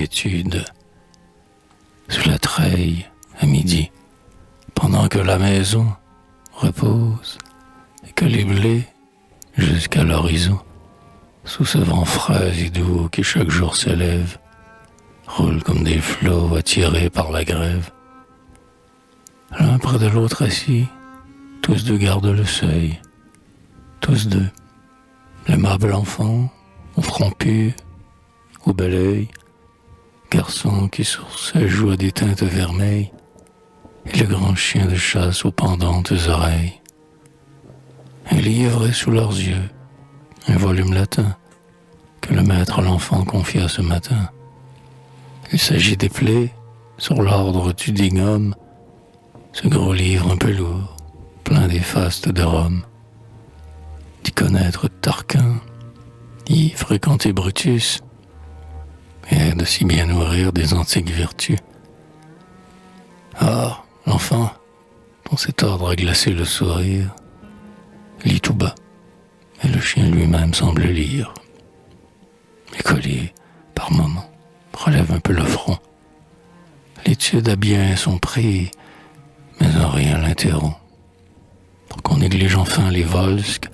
quiétude. Sous la treille, à midi, pendant que la maison repose et que les blés, jusqu'à l'horizon, sous ce vent frais et doux qui chaque jour s'élève, roulent comme des flots attirés par la grève. L'un près de l'autre assis, tous deux gardent le seuil, tous deux, l'aimable enfant, au front pur, au bel œil, garçon qui sur sa joue a des teintes vermeilles, et le grand chien de chasse aux pendantes oreilles. Un livre est sous leurs yeux, un volume latin, que le maître à l'enfant confia ce matin. Il s'agit des plaies sur l'ordre du digne homme, ce gros livre un peu lourd, plein des fastes de Rome. D'y connaître Tarquin, d'y fréquenter Brutus, et de si bien nourrir des antiques vertus. Ah, l'enfant, dans cet ordre a glacé le sourire, lit tout bas, et le chien lui-même semble lire. L'écolier, par moments, relève un peu le front. L'étude a bien son prix, mais en rien l'interrompt. Pour qu'on néglige enfin les Volsques,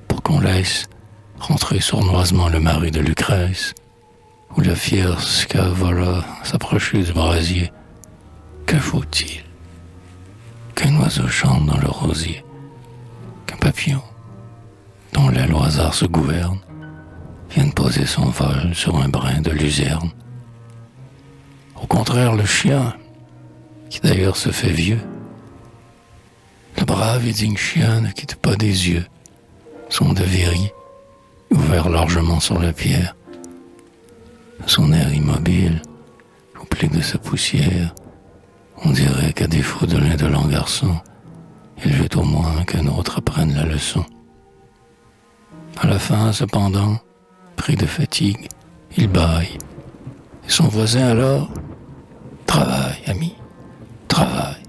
pour qu'on laisse rentrer sournoisement le mari de Lucrèce, ou la fière Scaevola s'approcher du brasier, que faut-il? Qu'un oiseau chante dans le rosier, qu'un papillon, dont l'aile au hasard se gouverne, vienne poser son vol sur un brin de luzerne. Au contraire, le chien, qui d'ailleurs se fait vieux, le brave et digne chien ne quitte pas des yeux son de verrier, ouvert largement sur la pierre. Son air immobile, couplé de sa poussière, on dirait qu'à défaut de l'indolent garçon, il veut au moins qu'un autre apprenne la leçon. À la fin, cependant, pris de fatigue, il bâille. Et son voisin alors, « Travaille, ami, travaille.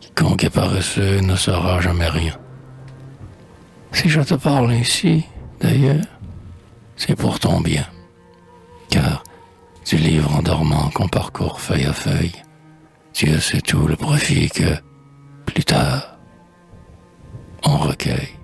Quiconque est paresseux ne saura jamais rien. » Si je te parle ainsi, d'ailleurs, c'est pour ton bien, car du livre en dormant qu'on parcourt feuille à feuille, Dieu sait tout le profit que, plus tard, on recueille.